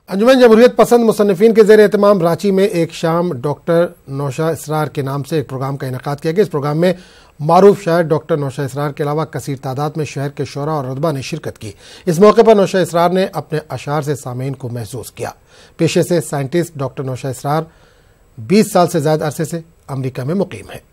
अंजुमन जमहूरियत पसंद मुसन्निफीन के ज़ेर एहतमाम रांची में एक शाम डॉक्टर नौशा इसरार के नाम से एक प्रोग्राम का इनेकाद किया गया। इस प्रोग्राम में मारूफ शायर डॉक्टर नौशा इसरार के अलावा कसीर तादाद में शहर के शोरा और रुतबा ने शिरकत की। इस मौके पर नौशा इसरार ने अपने अशार से सामीन को महसूस किया। पेशे से साइंटिस्ट डॉक्टर नौशा इसरार 20 साल से ज्यादा अरसे से अमरीका में मुकीम है।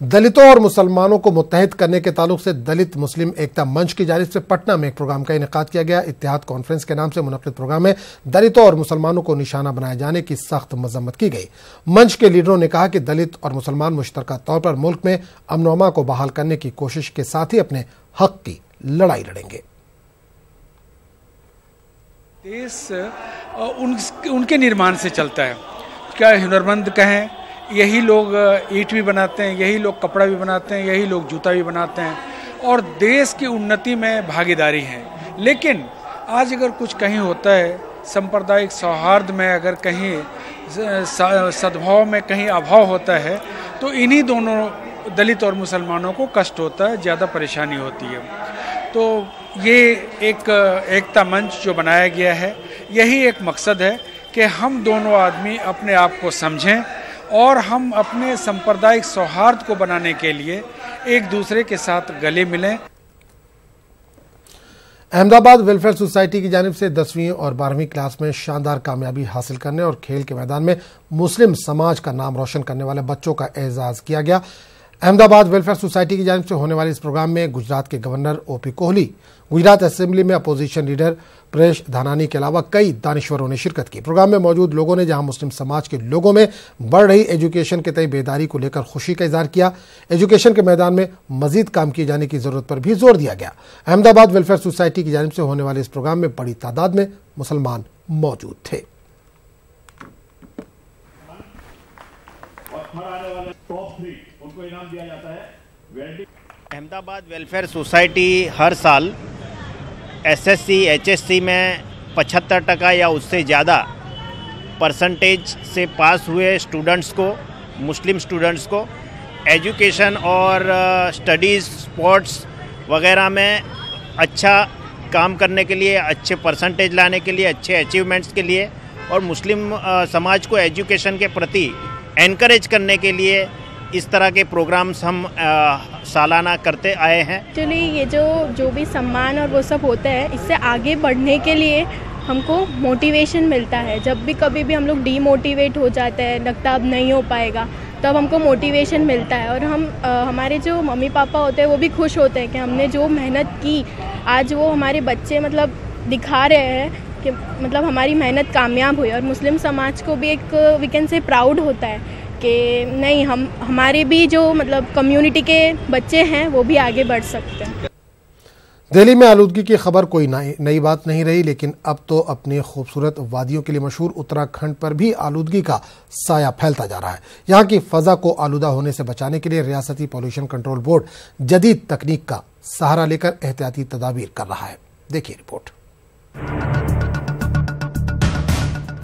दलितों और मुसलमानों को मुत्तहिद करने के ताल्लुक से दलित मुस्लिम एकता मंच की जानिब से पटना में एक प्रोग्राम का इनेकाद किया गया। इत्तेहाद कॉन्फ्रेंस के नाम से मुनक्किद प्रोग्राम में दलितों और मुसलमानों को निशाना बनाए जाने की सख्त मजम्मत की गई। मंच के लीडरों ने कहा कि दलित और मुसलमान मुश्तरका तौर पर मुल्क में अमन व अमा को बहाल करने की कोशिश के साथ ही अपने हक की लड़ाई लड़ेंगे। देश उनके निर्माण से चलता है। क्या हुनरमंद कहें, यही लोग ईंट भी बनाते हैं, यही लोग कपड़ा भी बनाते हैं, यही लोग जूता भी बनाते हैं और देश की उन्नति में भागीदारी है। लेकिन आज अगर कुछ कहीं होता है, सांप्रदायिक सौहार्द में अगर कहीं सद्भाव में कहीं अभाव होता है तो इन्हीं दोनों दलित और मुसलमानों को कष्ट होता है, ज़्यादा परेशानी होती है। तो ये एक एकता मंच जो बनाया गया है, यही एक मकसद है कि हम दोनों आदमी अपने आप को समझें और हम अपने सांप्रदायिक सौहार्द को बनाने के लिए एक दूसरे के साथ गले मिलें। अहमदाबाद वेलफेयर सोसाइटी की जानिब से 10वीं और 12वीं क्लास में शानदार कामयाबी हासिल करने और खेल के मैदान में मुस्लिम समाज का नाम रोशन करने वाले बच्चों का एजाज किया गया। अहमदाबाद वेलफेयर सोसाइटी की जानिब से होने वाले इस प्रोग्राम में गुजरात के governor OP Kohli, Gujarat assembly में अपोजिशन लीडर परेश धानानी के अलावा कई दानिश्वरों ने शिरकत की। प्रोग्राम में मौजूद लोगों ने जहां मुस्लिम समाज के लोगों में बढ़ रही एजुकेशन के तय बेदारी को लेकर खुशी का इजहार किया, एजुकेशन के मैदान में मजीद काम किए जाने की जरूरत पर भी जोर दिया गया। अहमदाबाद वेलफेयर सोसाइटी की जानिब से होने वाले इस प्रोग्राम में बड़ी तादाद में मुसलमान मौजूद थे। अहमदाबाद वेलफेयर सोसाइटी हर साल एसएससी एचएससी में 75% या उससे ज़्यादा परसेंटेज से पास हुए स्टूडेंट्स को, मुस्लिम स्टूडेंट्स को एजुकेशन और स्टडीज़, स्पोर्ट्स वगैरह में अच्छा काम करने के लिए, अच्छे परसेंटेज लाने के लिए, अच्छे अचीवमेंट्स के लिए और मुस्लिम समाज को एजुकेशन के प्रति एनकरेज करने के लिए इस तरह के प्रोग्राम्स हम सालाना करते आए हैं। एक्चुअली ये जो भी सम्मान और वो सब होता है, इससे आगे बढ़ने के लिए हमको मोटिवेशन मिलता है। जब भी कभी भी हम लोग डीमोटिवेट हो जाते हैं, लगता अब नहीं हो पाएगा, तब हमको मोटिवेशन मिलता है और हम हमारे जो मम्मी पापा होते हैं वो भी खुश होते हैं कि हमने जो मेहनत की आज वो हमारे बच्चे मतलब दिखा रहे हैं कि मतलब हमारी मेहनत कामयाब हुई। और मुस्लिम समाज को भी एक वी कैन से प्राउड होता है कि नहीं, हमारे भी जो मतलब कम्युनिटी के बच्चे हैं वो भी आगे बढ़ सकते हैं। दिल्ली में आलूदगी की खबर कोई नई बात नहीं रही, लेकिन अब तो अपनी खूबसूरत वादियों के लिए मशहूर उत्तराखंड पर भी आलूदगी का साया फैलता जा रहा है। यहाँ की फजा को आलूदा होने से बचाने के लिए रियासती पॉल्यूशन कंट्रोल बोर्ड जदीद तकनीक का सहारा लेकर एहतियाती तदाबीर कर रहा है। देखिए रिपोर्ट।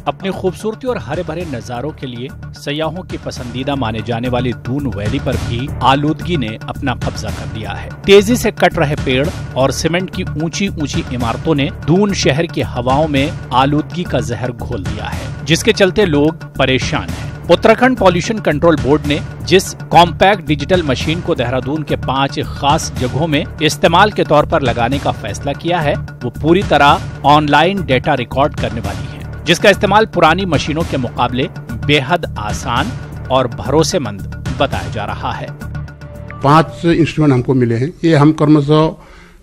अपनी खूबसूरती और हरे भरे नजारों के लिए सयाहों की पसंदीदा माने जाने वाली दून वैली पर भी आलूदगी ने अपना कब्जा कर लिया है। तेजी से कट रहे पेड़ और सीमेंट की ऊंची ऊंची इमारतों ने दून शहर की हवाओं में आलूदगी का जहर घोल दिया है, जिसके चलते लोग परेशान हैं। उत्तराखंड पॉल्यूशन कंट्रोल बोर्ड ने जिस कॉम्पैक्ट डिजिटल मशीन को देहरादून के 5 खास जगहों में इस्तेमाल के तौर पर लगाने का फैसला किया है, वो पूरी तरह ऑनलाइन डेटा रिकॉर्ड करने वाली है, जिसका इस्तेमाल पुरानी मशीनों के मुकाबले बेहद आसान और भरोसेमंद बताया जा रहा है। 5 इंस्ट्रूमेंट हमको मिले हैं। ये हम क्रमशः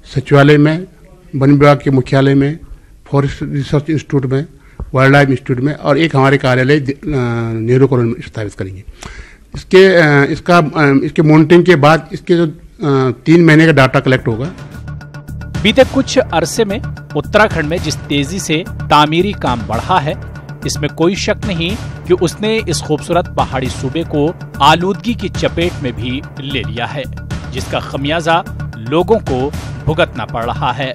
सचिवालय में, वन विभाग के मुख्यालय में, फॉरेस्ट रिसर्च इंस्टीट्यूट में, वाइल्ड लाइफ इंस्टीट्यूट में और एक हमारे कार्यालय नेहरू कॉलोनी में स्थापित करेंगे। इसके मॉनिटरिंग के बाद इसके जो 3 महीने का डाटा कलेक्ट होगा। बीते कुछ अरसे में उत्तराखंड में जिस तेजी से तामीरी काम बढ़ा है, इसमें कोई शक नहीं कि उसने इस खूबसूरत पहाड़ी सूबे को आलूदगी की चपेट में भी ले लिया है, जिसका खमियाजा लोगों को भुगतना पड़ रहा है।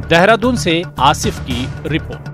देहरादून से आसिफ की रिपोर्ट।